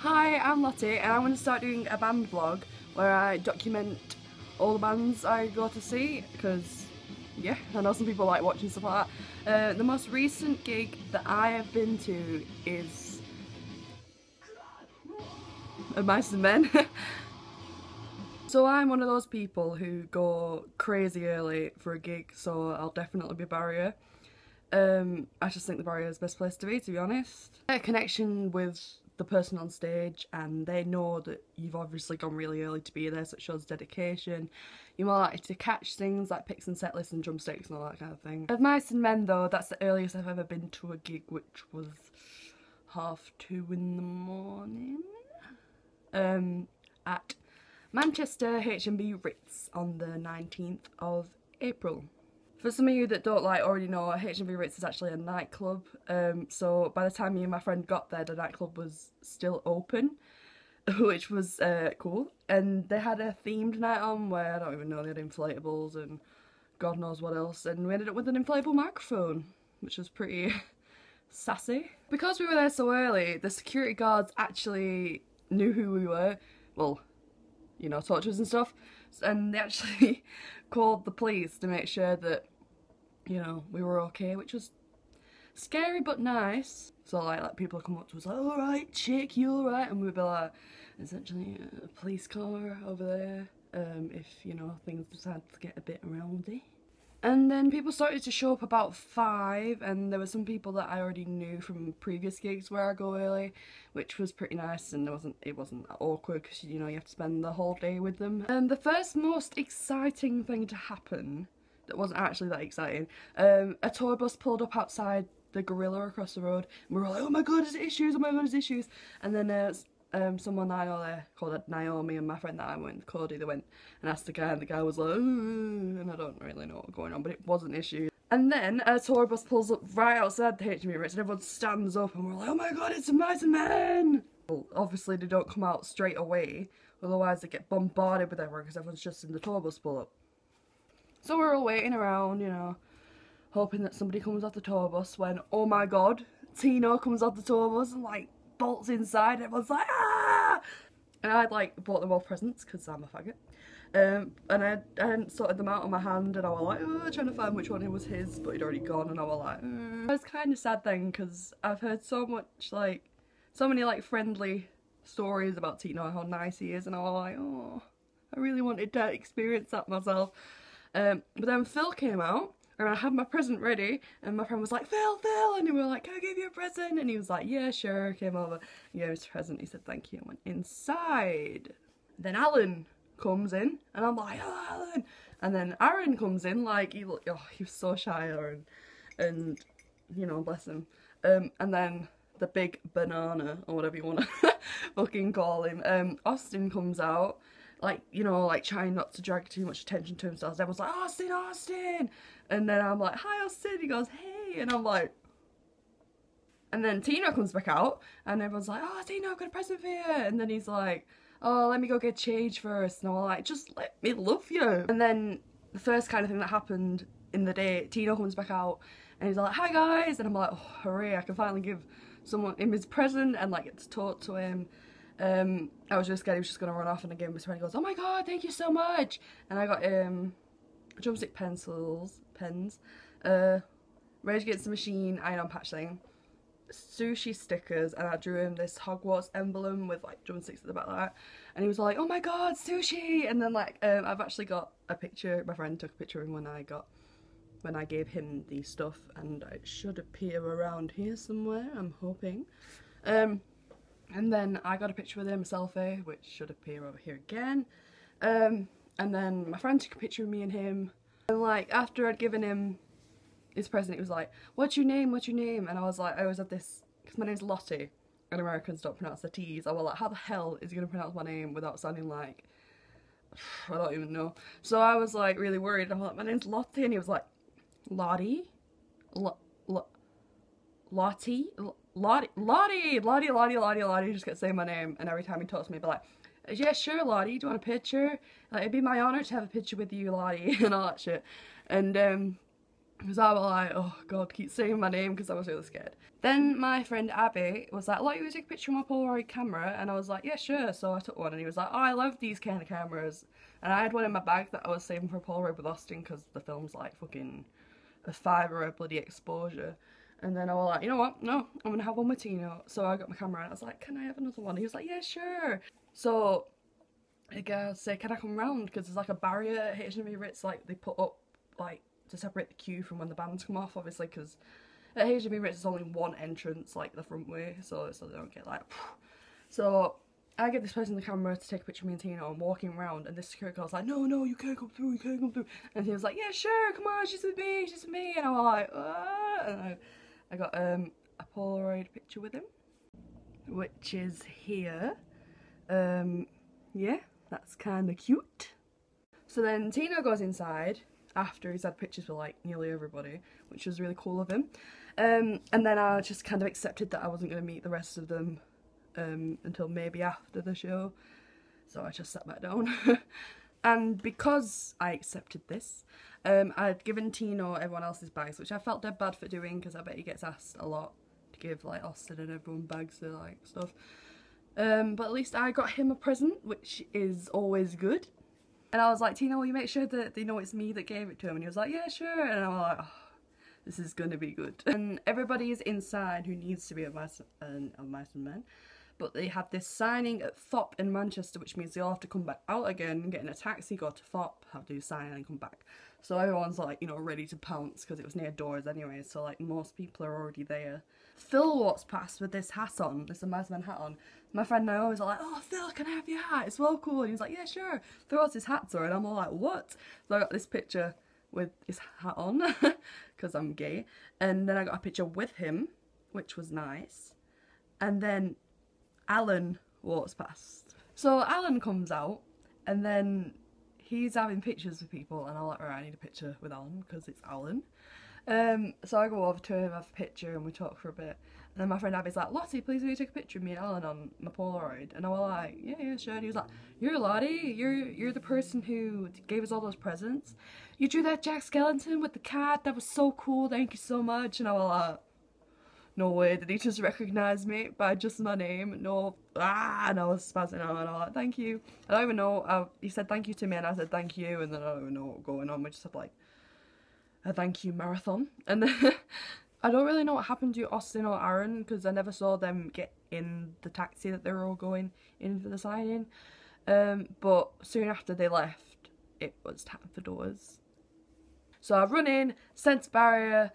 Hi, I'm Lottie and I want to start doing a band vlog where I document all the bands I go to see because, yeah, I know some people like watching stuff like that. The most recent gig that I have been to is Mice and Men. So I'm one of those people who go crazy early for a gig, so I'll definitely be Barrier. I just think the Barrier is the best place to be honest. A connection with the person on stage and they know that you've obviously gone really early to be there, so it shows dedication. You're more likely to catch things like picks and set lists and drumsticks and all that kind of thing. Of Mice and Men though, that's the earliest I've ever been to a gig, which was 2:30 in the morning at Manchester HMB Ritz on the 19th of April. For some of you that don't already know, HMV Ritz is actually a nightclub, so by the time me and my friend got there the nightclub was still open, which was cool, and they had a themed night on where I don't even know, they had inflatables and God knows what else, and we ended up with an inflatable microphone, which was pretty sassy. Because we were there so early, the security guards actually knew who we were, well, you know, talked to us and stuff, and they actually called the police to make sure that, you know, we were okay, which was scary but nice. So like people come up to us like, alright chick, you alright? And we'd be like, there's actually a police car over there, if, you know, things decide to get a bit rowdy. And then people started to show up about 5, and there were some people that I already knew from previous gigs where I go early, which was pretty nice, and it wasn't awkward because, you know, you have to spend the whole day with them. And the first most exciting thing to happen, that wasn't actually that exciting, a tour bus pulled up outside the Gorilla across the road, and we were like, oh my god, there's issues, oh my god, there's issues. And then someone I know there called Naomi, and my friend that I went with, Cody, they went and asked the guy, and the guy was like, ooh, and I don't really know what's going on, but it was an issue. And then a tour bus pulls up right outside the HMV Ritz, and everyone stands up, and we're like, oh my god, it's a Mice and Men! Well, obviously they don't come out straight away, otherwise they get bombarded with everyone because everyone's just in the tour bus pull up. So we're all waiting around, you know, hoping that somebody comes off the tour bus when, oh my god, Tino comes off the tour bus and like bolts inside, and everyone's like, ah! And I'd like bought them all presents because I'm a faggot. And I hadn't sorted them out on my hand, and I was like, oh, trying to find which one was his, but he'd already gone, and I was like, It was kind of sad then because I've heard so many friendly stories about Tino, how nice he is, and I was like, oh, I really wanted to experience that myself. But then Phil came out, and I had my present ready, and my friend was like, Phil, and we were like, can I give you a present? And he was like, yeah, sure. Came over, he gave us a present, he said thank you, and went inside. Then Alan comes in, and I'm like, oh, Alan. And then Aaron comes in, like, he was so shy, Aaron, and, you know, bless him. And then the big banana, or whatever you want to fucking call him, Austin comes out, like, you know, like trying not to drag too much attention to himself. Everyone's like, Austin! And then I'm like, hi Austin, he goes, hey, and I'm like, and then Tino comes back out, and everyone's like, oh Tino, I've got a present for you, and then he's like, oh, let me go get changed first, and I'm like, just let me love you. And then the first kind of thing that happened in the day, Tino comes back out, and he's like, hi guys, and I'm like, oh hooray, I can finally give him his present and like get to talk to him. I was just scared he was just gonna run off, and I gave him his friend. He goes, oh my god, thank you so much. And I got drumstick pens, Rage Against the Machine iron-on patch thing, sushi stickers, and I drew him this Hogwarts emblem with like drumsticks at the back like that, and he was like, oh my god, sushi. And then like I've actually got a picture, my friend took a picture of him when I gave him the stuff, and it should appear around here somewhere, I'm hoping. And then I got a picture with him, a selfie, which should appear over here again. And then my friend took a picture of me and him. And like, after I'd given him his present, he was like, what's your name, what's your name? And I was like, I always have this, because my name's Lottie, and Americans don't pronounce the T's. I was like, how the hell is he going to pronounce my name without sounding like, I don't even know. So I was like really worried. I'm like, my name's Lottie, and he was like, Lottie? Lottie, just kept saying my name, and every time he talks to me, he'd be like, yeah, sure, Lottie, do you want a picture? Like, it'd be my honour to have a picture with you, Lottie, and all that shit. And Because I was like, oh god, keep saying my name because I was really scared. Then my friend Abby was like, "Look, you take a picture of my Polaroid camera," and I was like, "Yeah, sure." So I took one, and he was like, "Oh, I love these kind of cameras." And I had one in my bag that I was saving for a Polaroid with Austin because the film's like fucking a 5 or a bloody exposure. And then I was like, you know what? No, I'm gonna have one with Tino. So I got my camera and I was like, "Can I have another one?" He was like, "Yeah, sure." So the girl said, "Can I come round?" Because there's like a barrier at H&B Ritz, like they put up like to separate the queue from when the bands come off, obviously, because at H&B Ritz there's only one entrance, like the front way, so they don't get like. So I get this person the camera to take a picture of me and Tino. I'm walking around, and this security guard's like, "No, no, you can't come through, you can't come through." And he was like, "Yeah, sure, come on, she's with me, she's with me." And I was like, "Ah." And I got a Polaroid picture with him, which is here. Yeah, that's kind of cute. So then Tino goes inside after he's had pictures with like nearly everybody, which was really cool of him. And then I just kind of accepted that I wasn't going to meet the rest of them until maybe after the show. So I just sat back down. And because I accepted this, I'd given Tino everyone else's bags, which I felt dead bad for doing because I bet he gets asked a lot to give like Austin and everyone bags of like stuff. But at least I got him a present, which is always good. And I was like, "Tino, will you make sure that they know it's me that gave it to him?" And he was like, "Yeah, sure." And I was like, "Oh, this is gonna be good." And everybody is inside who needs to be at Mice and Men. But they have this signing at FOP in Manchester, which means they all have to come back out again, get in a taxi, go to FOP, have to do signing and come back. So everyone's like, you know, ready to pounce because it was near doors anyway, so like most people are already there. Phil walks past with this hat on, this Mice Man hat on. My friend Naomi was like, "Oh, Phil, can I have your hat? It's so cool." And he was like, "Yeah, sure." Throws his hat to her, and I'm all like, "What?" So I got this picture with his hat on, because I'm gay. And then I got a picture with him, which was nice. And then Alan walks past. So Alan comes out, and then he's having pictures with people, and I'm like, "Right, I need a picture with Alan because it's Alan." So I go over to him, have a picture, and we talk for a bit. And then my friend Abby's like, "Lottie, please will you take a picture of me and Alan on my Polaroid?" And I was like, "Yeah, yeah, sure." And he was like, "You're Lottie, you're the person who gave us all those presents. You drew that Jack Skellington with the cat, that was so cool, thank you so much." And I was like, "No way, did he just recognise me by just my name?" No, and I was spazzing out, and I was like, "Thank you." I don't even know, he said thank you to me, and I said thank you, and then I don't even know what's going on. We just had like a thank you marathon. And then I don't really know what happened to Austin or Aaron because I never saw them get in the taxi that they were all going in for the signing. But soon after they left, it was time for doors. So I've run in, sense barrier,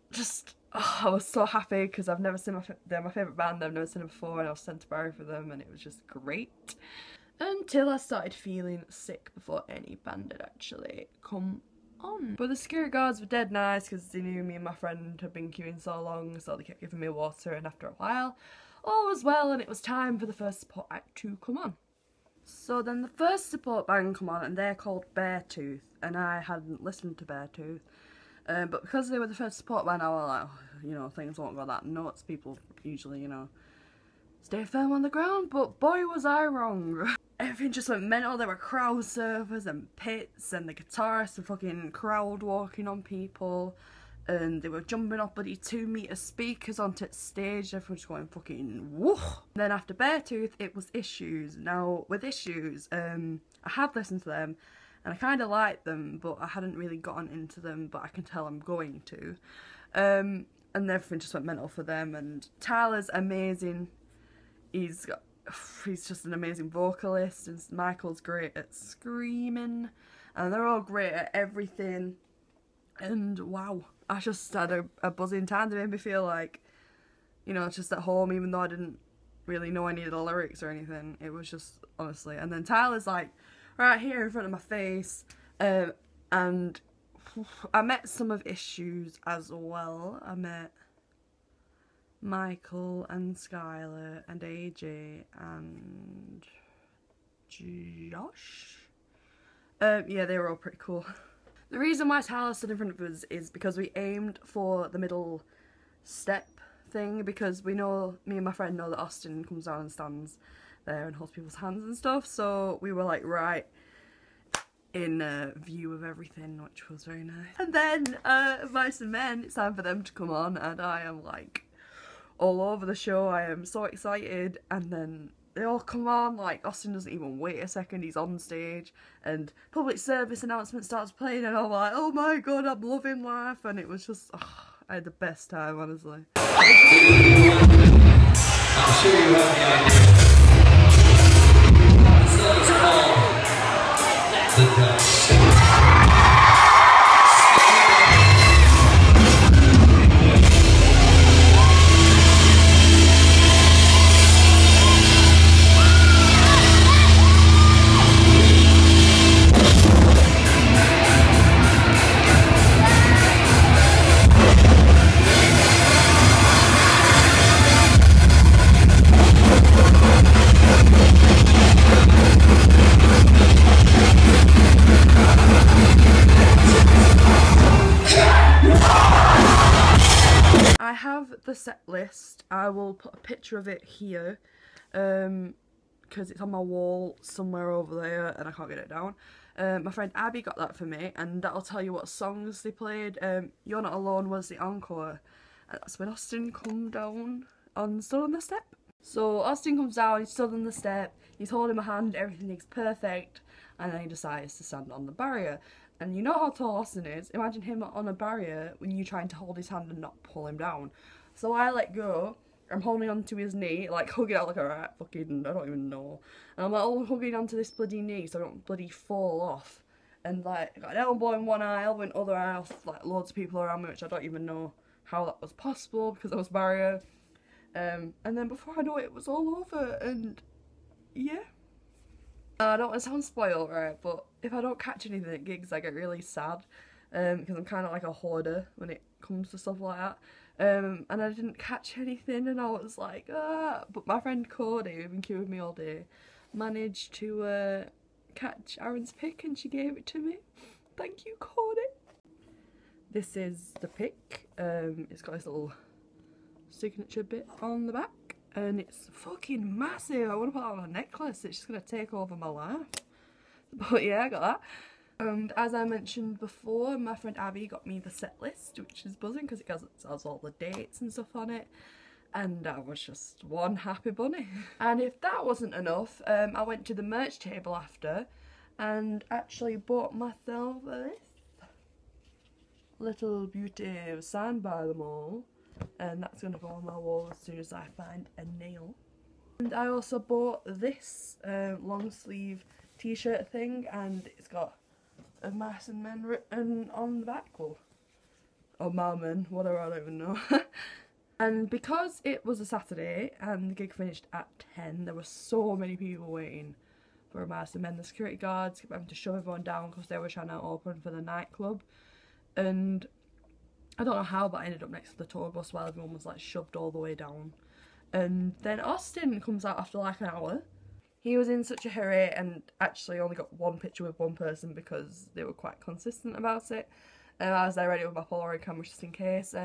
just, oh, I was so happy because I've never seen they're my favourite band, I've never seen them before, and I was sent to barrier for them, and it was just great. Until I started feeling sick before any band had actually come on. But the security guards were dead nice because they knew me and my friend had been queuing so long, so they kept giving me water, and after a while all was well and it was time for the first support act to come on. So then the first support band come on, and they're called Beartooth, and I hadn't listened to Beartooth, but because they were the first support band, I was like, oh, you know, things won't go that nuts, people usually, you know, stay firm on the ground, but boy was I wrong. Everything just went mental. There were crowd surfers and pits, and the guitarists were fucking crowd walking on people, and they were jumping off bloody 2-meter speakers onto the stage. Everyone was going fucking woof. Then after Beartooth, it was Issues. Now with Issues, I had listened to them, and I kind of liked them, but I hadn't really gotten into them. But I can tell I'm going to. And everything just went mental for them. And Tyler's amazing. He's just an amazing vocalist, and Michael's great at screaming, and they're all great at everything. And wow, I just had a buzzing time. They made me feel like, you know, just at home, even though I didn't really know any of the lyrics or anything. It was just, honestly. And then Tyler's like right here in front of my face, and I met some of Issues as well. I met Michael and Skylar and AJ and Josh. Yeah, they were all pretty cool. The reason why Tyler stood in front of us is because we aimed for the middle step thing, because we know, me and my friend know that Austin comes down and stands there and holds people's hands and stuff, so we were like, right, in view of everything, which was very nice. And then Mice and Men, it's time for them to come on, and I am like all over the show. I am so excited, and then they all come on, like Austin doesn't even wait a second, he's on stage, and public service announcement starts playing, and I'm like, oh my god, I'm loving life, and it was just, I had the best time, honestly. I'm sure you have the idea. It's called the Dust. I have the set list. I will put a picture of it here because it's on my wall somewhere over there and I can't get it down. My friend Abby got that for me, and that'll tell you what songs they played. You're Not Alone was the encore, and that's when Austin come down stood on the step. So Austin comes down, he's stood on the step, he's holding my hand, everything is perfect, and then he decides to stand on the barrier. And you know how tall Austin is. Imagine him on a barrier when you're trying to hold his hand and not pull him down. So I let go. I'm holding onto his knee, like hugging out like a rat, fucking, I don't even know. And I'm like, oh, hugging onto this bloody knee so I don't bloody fall off. And like, I got an elbow in one aisle, in other aisle, like loads of people around me, which I don't even know how that was possible because there was barrier. And then before I know it, it was all over, and yeah. I don't want to sound spoiled, right, but if I don't catch anything at gigs, I get really sad, because I'm kind of like a hoarder when it comes to stuff like that, and I didn't catch anything, and I was like, ah, but my friend Cody, who's been queuing with me all day, managed to catch Aaron's pick, and she gave it to me. Thank you, Cody. This is the pick. It's got this little signature bit on the back. And it's fucking massive. I want to put that on a necklace. It's just going to take over my life. But yeah, I got that. And as I mentioned before, my friend Abby got me the set list, which is buzzing because it has all the dates and stuff on it. And I was just one happy bunny. And if that wasn't enough, I went to the merch table after and actually bought myself this little beauty signed by them all. And that's going to go on my wall as soon as I find a nail. And I also bought this long sleeve t-shirt thing, and it's got a Mice and Men written on the back, or Marmon, whatever, I don't even know. And because it was a Saturday and the gig finished at 10, there were so many people waiting for a Mice and Men. The security guards kept having to shove everyone down because they were trying to open for the nightclub. And I don't know how, but I ended up next to the tour bus while everyone was like shoved all the way down. And then Austin comes out after like an hour. He was in such a hurry and actually only got one picture with one person because they were quite consistent about it. And I was there ready with my Polaroid camera just in case,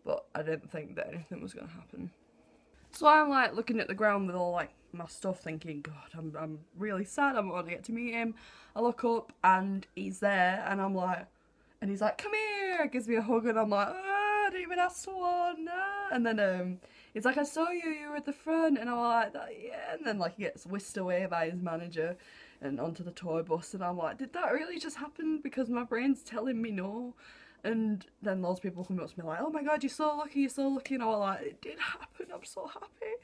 but I didn't think that anything was going to happen. So I'm like looking at the ground with all like my stuff thinking, God, I'm really sad, I'm going to get to meet him. I look up and he's there and I'm like, and he's like, come here, gives me a hug, and I'm like, ah, I didn't even ask for one, ah. And then he's like, I saw you were at the front, and I'm like, yeah, and then like he gets whisked away by his manager and onto the tour bus, and I'm like, did that really just happen? Because my brain's telling me no. And then loads of people come up to me like, oh my God, you're so lucky, and I'm like, it did happen, I'm so happy.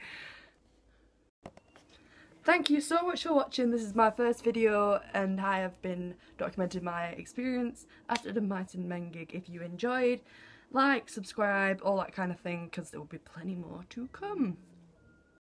Thank you so much for watching. This is my first video and I have been documenting my experience after the Mice and Men gig. If you enjoyed, like, subscribe, all that kind of thing, because there will be plenty more to come.